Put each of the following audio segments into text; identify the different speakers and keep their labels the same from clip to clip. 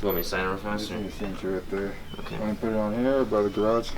Speaker 1: You want me to sign it real fast?
Speaker 2: Just need a signature right there.
Speaker 1: Okay.
Speaker 2: Want to put it on here or by the garage?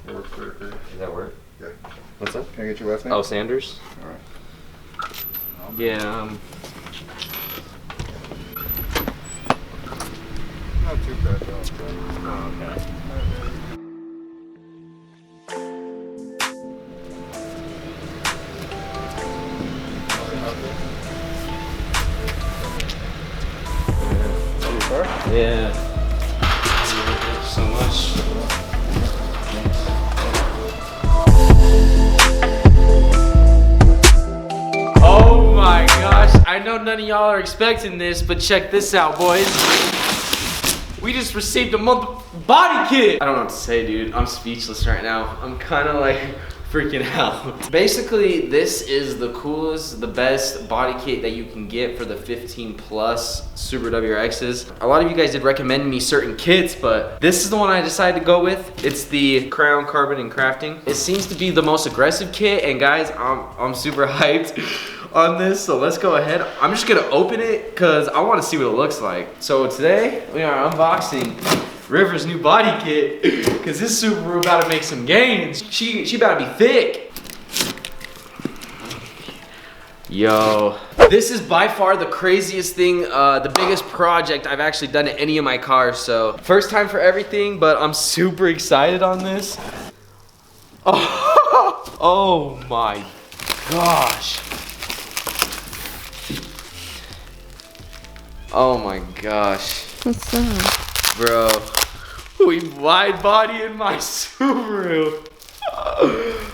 Speaker 2: It works right there.
Speaker 1: Does that work?
Speaker 2: Yeah.
Speaker 1: What's that?
Speaker 2: Can I get your last name?
Speaker 1: Oh, Sanders?
Speaker 2: Alright.
Speaker 1: Yeah,
Speaker 2: Not too bad though.
Speaker 1: Oh, okay. Yeah. Thank you so much. Oh my gosh, I know none of y'all are expecting this, but check this out, boys. We just received a month body kit. I don't know what to say, dude. I'm speechless right now. I'm kind of like freaking out. Basically, this is the coolest, the best body kit that you can get for the 15 plus Subaru WRXs. A lot of you guys did recommend me certain kits, but this is the one I decided to go with. It's the Crown Carbon and Crafting. It seems to be the most aggressive kit, and guys, I'm super hyped on this, so let's go ahead. I'm just gonna open it because I want to see what it looks like. So today we are unboxing River's new body kit because this Subaru about to make some gains. She about to be thick. Yo, this is by far the craziest thing, the biggest project I've actually done in any of my cars. So first time for everything, but I'm super excited on this. Oh, oh my gosh. Oh my gosh.
Speaker 3: What's that?
Speaker 1: Bro, we wide body in my Subaru.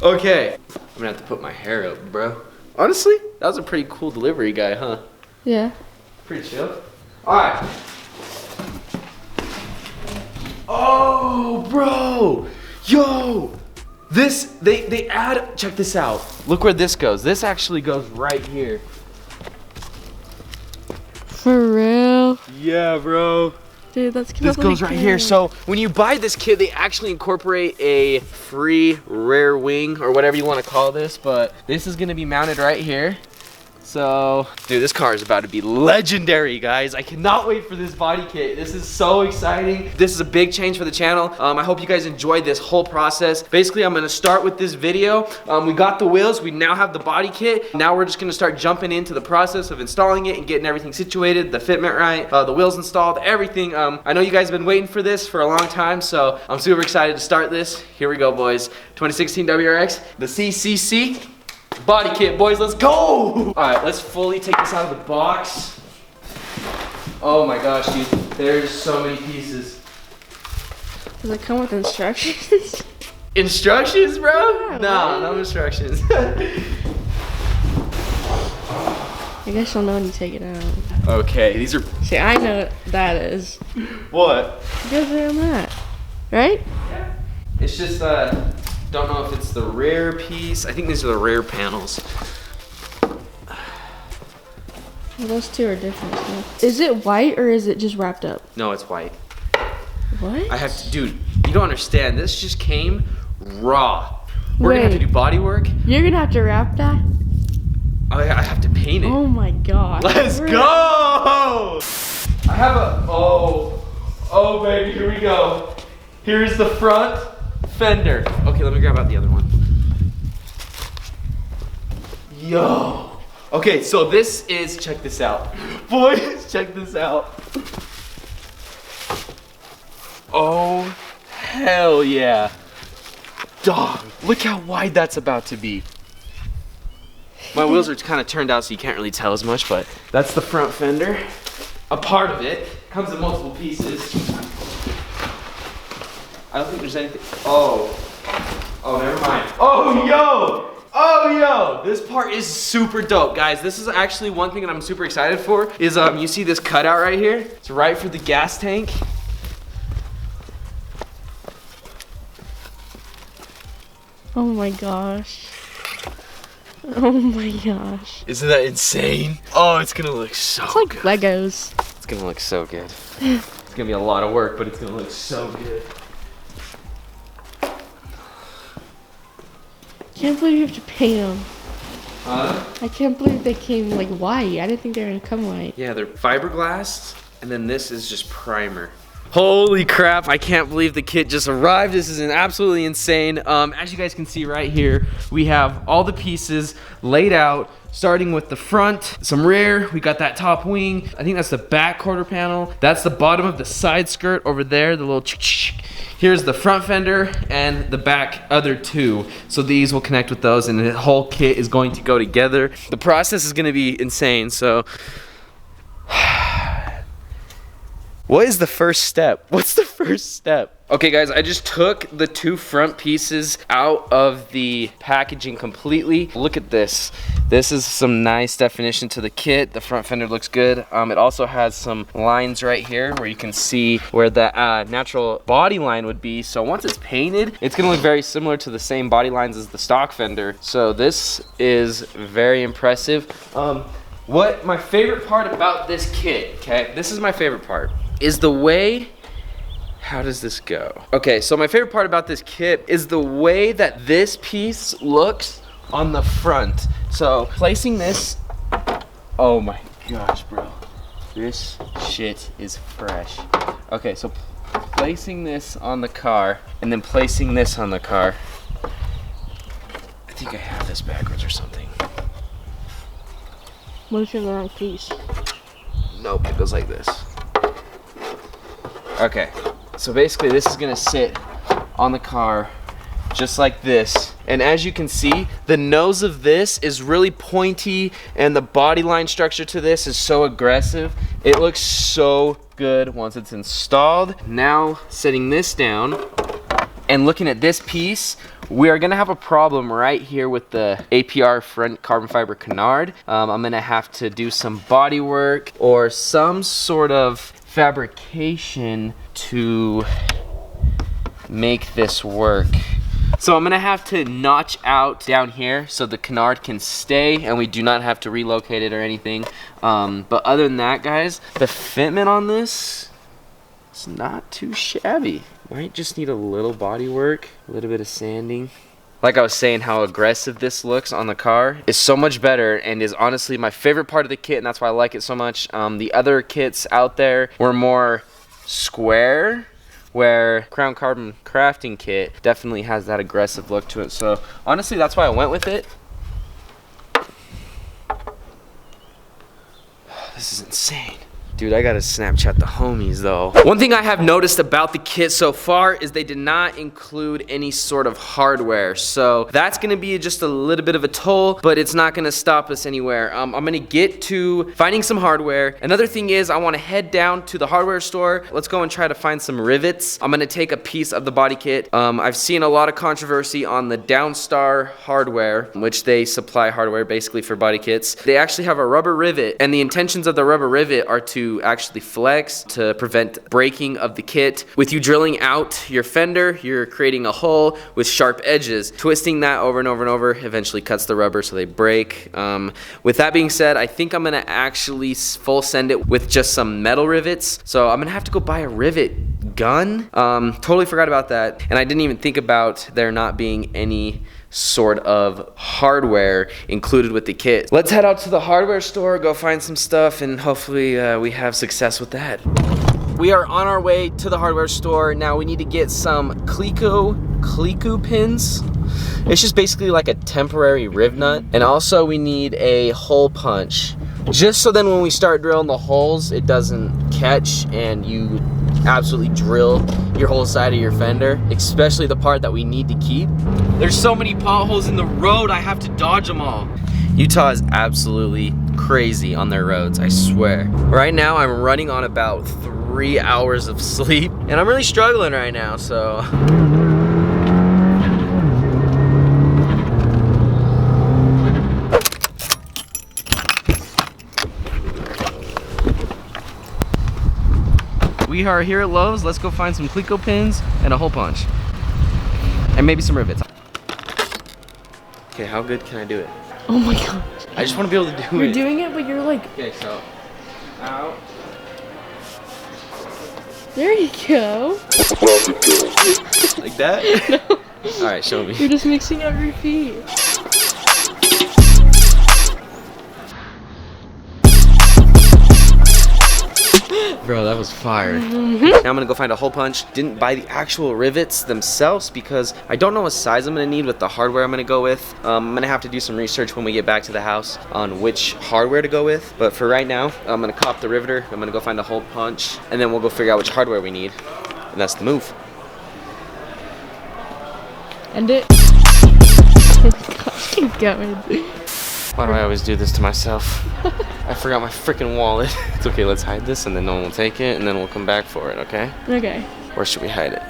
Speaker 1: Okay, I'm gonna have to put my hair up, bro. Honestly, that was a pretty cool delivery guy, huh?
Speaker 3: Yeah.
Speaker 1: Pretty chill. All right. Oh, bro. Yo, this, they add, check this out. Look where this goes. This actually goes right here.
Speaker 3: For real?
Speaker 1: Yeah, bro.
Speaker 3: Dude, that's
Speaker 1: This goes right here. So when you buy this kit, they actually incorporate a free rear wing or whatever you want to call this, but this is gonna be mounted right here. So, dude, this car is about to be legendary, guys. I cannot wait for this body kit. This is so exciting. This is a big change for the channel. I hope you guys enjoyed this whole process. Basically, I'm gonna start with this video. We got the wheels, we now have the body kit. Now we're just gonna start jumping into the process of installing it and getting everything situated, the fitment right, the wheels installed, everything. I know you guys have been waiting for this for a long time, so I'm super excited to start this. Here we go, boys. 2016 WRX, the CCC. Body kit, boys, let's go! All right, let's fully take this out of the box. Oh my gosh, dude, there's so many pieces.
Speaker 3: Does it come with instructions?
Speaker 1: Instructions, bro?
Speaker 3: Yeah,
Speaker 1: No,
Speaker 3: what?
Speaker 1: no instructions.
Speaker 3: I guess you'll know when you take it out.
Speaker 1: Okay, these are...
Speaker 3: See, I know what that is.
Speaker 1: What?
Speaker 3: It goes right on that, right?
Speaker 1: Yeah. It's just, don't know if it's the rear piece. I think these are the rear panels.
Speaker 3: Well, those two are different. So. Is it white or is it just wrapped up?
Speaker 1: No, it's white.
Speaker 3: What?
Speaker 1: I have to, dude, you don't understand. This just came raw. We're gonna have to do body work.
Speaker 3: You're gonna have to wrap that?
Speaker 1: I have to paint it.
Speaker 3: Oh my god.
Speaker 1: Let's go! I have a, oh baby, here we go. Here's the front fender. Okay, let me grab out the other one. Yo. Okay, so this is, check this out. Boys, check this out. Oh, hell yeah. Dog, look how wide that's about to be. My wheels are kind of turned out so you can't really tell as much, but that's the front fender. A part of it. Comes in multiple pieces. I don't think there's anything. Oh, never mind. Oh, yo! This part is super dope, guys. This is actually one thing that I'm super excited for. Is you see this cutout right here? It's right for the gas tank.
Speaker 3: Oh my gosh. Oh my gosh.
Speaker 1: Isn't that insane? Oh, it's gonna look so
Speaker 3: It's like
Speaker 1: good.
Speaker 3: Legos.
Speaker 1: It's gonna look so good. It's gonna be a lot of work, but it's gonna look so good.
Speaker 3: Can't believe you have to paint them.
Speaker 1: Huh?
Speaker 3: I can't believe they came like white. I didn't think they were gonna come white.
Speaker 1: Yeah, they're fiberglass. And then this is just primer. Holy crap, I can't believe the kit just arrived. This is absolutely insane. As you guys can see right here, we have all the pieces laid out, starting with the front, some rear, we got that top wing. I think that's the back quarter panel. That's the bottom of the side skirt over there, the little Here's the front fender and the back other two. So these will connect with those and the whole kit is going to go together. The process is gonna be insane, so. What is the first step? What's the first step? Okay guys, I just took the two front pieces out of the packaging completely. Look at this. This is some nice definition to the kit. The front fender looks good. It also has some lines right here where you can see where the natural body line would be. So once it's painted, it's gonna look very similar to the same body lines as the stock fender. So this is very impressive. What my favorite part about this kit, okay, this is my favorite part, is the way, how does this go? Okay, so my favorite part about this kit is the way that this piece looks on the front. So placing this, oh my gosh, bro. This shit is fresh. Okay, so placing this on the car and then placing this on the car. I think I have this backwards or something.
Speaker 3: What if you're the wrong piece?
Speaker 1: Nope, it goes like this. Okay, so basically this is gonna sit on the car just like this. And as you can see, the nose of this is really pointy and the body line structure to this is so aggressive. It looks so good once it's installed. Now setting this down and looking at this piece, we are gonna have a problem right here with the APR front carbon fiber canard. I'm gonna have to do some body work or some sort of fabrication to make this work. So I'm gonna have to notch out down here so the canard can stay and we do not have to relocate it or anything. But other than that, guys, the fitment on this is not too shabby. Might just need a little body work, a little bit of sanding. Like I was saying, how aggressive this looks on the car is so much better and is honestly my favorite part of the kit, and that's why I like it so much. The other kits out there were more square, where Crown Carbon Crafting Kit definitely has that aggressive look to it. So honestly, that's why I went with it. This is insane. Dude, I gotta Snapchat the homies though. One thing I have noticed about the kit so far is they did not include any sort of hardware. So that's gonna be just a little bit of a toll, but it's not gonna stop us anywhere. I'm gonna get to finding some hardware. Another thing is I wanna head down to the hardware store. Let's go and try to find some rivets. I'm gonna take a piece of the body kit. I've seen a lot of controversy on the Downstar hardware, which they supply hardware basically for body kits. They actually have a rubber rivet, and the intentions of the rubber rivet are to actually flex to prevent breaking of the kit. With you drilling out your fender, you're creating a hole with sharp edges. Twisting that over and over and over eventually cuts the rubber so they break. With that being said, I think I'm gonna actually full send it with just some metal rivets. So I'm gonna have to go buy a rivet gun. Totally forgot about that. And I didn't even think about there not being any sort of hardware included with the kit. Let's head out to the hardware store, go find some stuff, and hopefully we have success with that. We are on our way to the hardware store. Now we need to get some Cleco pins. It's just basically like a temporary riv nut. And also we need a hole punch. Just so then when we start drilling the holes, it doesn't catch and you absolutely drill your whole side of your fender, especially the part that we need to keep. There's so many potholes in the road, I have to dodge them all. Utah is absolutely crazy on their roads, I swear. Right now I'm running on about 3 hours of sleep and I'm really struggling right now, so. We are here at Lowe's. Let's go find some Cleco pins and a hole punch. And maybe some rivets. Okay, how good can I do it?
Speaker 3: Oh my gosh.
Speaker 1: I just want to be able to do it.
Speaker 3: You're doing it, but you're like...
Speaker 1: Okay, so, out.
Speaker 3: There you go.
Speaker 1: Like that?
Speaker 3: No.
Speaker 1: All right, show me.
Speaker 3: You're just mixing up your feet.
Speaker 1: Bro, was fire. Now I'm gonna go find a hole punch. Didn't buy the actual rivets themselves because I don't know what size I'm gonna need with the hardware I'm gonna go with. I'm gonna have to do some research when we get back to the house on which hardware to go with. But for right now, I'm gonna cop the riveter. I'm gonna go find a hole punch, and then we'll go figure out which hardware we need. And that's the move.
Speaker 3: End it. Keep going.
Speaker 1: Why do I always do this to myself? I forgot my freaking wallet. It's okay, let's hide this and then no one will take it and then we'll come back for it, okay?
Speaker 3: Okay.
Speaker 1: Where should we hide it?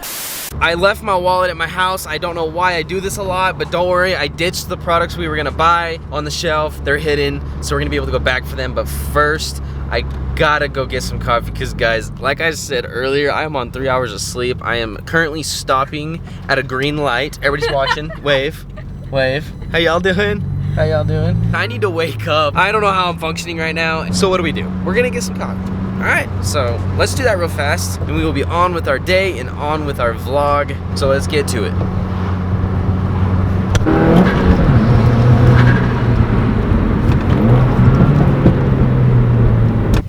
Speaker 1: I left my wallet at my house. I don't know why I do this a lot, but don't worry, I ditched the products we were gonna buy on the shelf. They're hidden, so we're gonna be able to go back for them. But first, I gotta go get some coffee because guys, like I said earlier, I am on 3 hours of sleep. I am currently stopping at a green light. Everybody's watching. Wave, wave. How y'all doing? How y'all doing? I need to wake up. I don't know how I'm functioning right now. So what do? We're gonna get some coffee. All right, so let's do that real fast and we will be on with our day and on with our vlog. So let's get to it.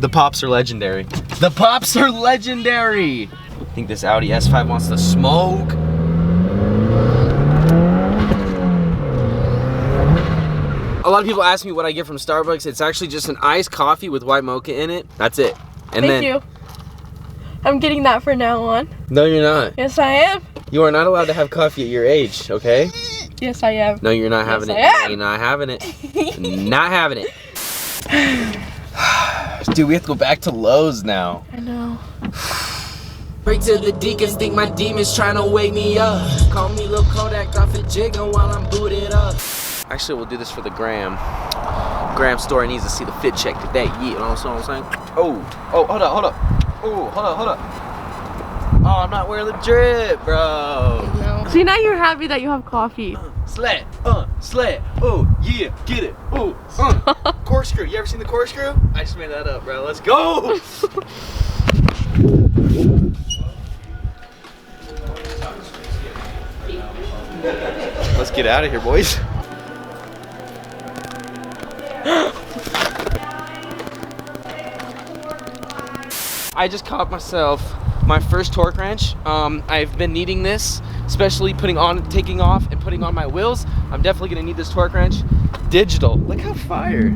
Speaker 1: The pops are legendary. The pops are legendary. I think this Audi S5 wants to smoke. A lot of people ask me what I get from Starbucks. It's actually just an iced coffee with white mocha in it. That's it. And
Speaker 3: Thank you. I'm getting that from now on.
Speaker 1: No, you're not.
Speaker 3: Yes, I am.
Speaker 1: You are not allowed to have coffee at your age, okay?
Speaker 3: Yes, I am.
Speaker 1: No, you're not having
Speaker 3: Yes,
Speaker 1: it.
Speaker 3: I am.
Speaker 1: You're not having it. Not having it. Dude, we have to go back to Lowe's now.
Speaker 3: I know.
Speaker 4: Pray to the deacons, think my demons trying to wake me up. Call me Lil Kodak off a jigger while I'm booted up.
Speaker 1: Actually, we'll do this for the Gram. Gram story needs to see the fit check today. Yeah, you know what I'm saying? Oh, hold up, hold up. Oh, hold up. Oh, I'm not wearing the drip, bro.
Speaker 3: No. See, now you're happy that you have coffee.
Speaker 1: Sled, oh, yeah, get it, oh, corkscrew. You ever seen the corkscrew? I just made that up, bro. Let's go. Let's get out of here, boys. I just caught myself my first torque wrench. I've been needing this, especially taking off and putting on my wheels. I'm definitely gonna need this torque wrench. Digital, look how fire.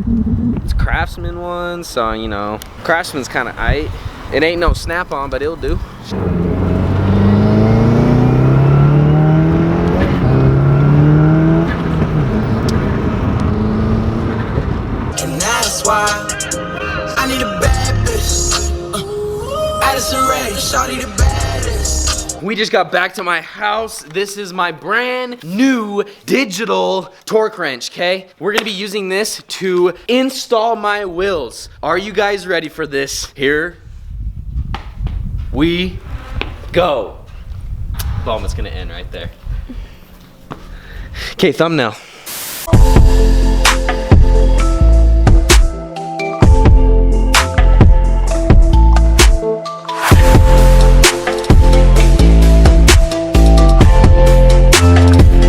Speaker 1: It's Craftsman one, so you know, Craftsman's kind of aight. It ain't no snap-on, but it'll do.
Speaker 4: And that's why I need a bad bitch. Addison Rae, shawty the baddest.
Speaker 1: We just got back to my house. This is my brand new digital torque wrench, okay? We're gonna be using this to install my wheels. Are you guys ready for this? Here we go. Boom, it's gonna end right there. Okay, thumbnail.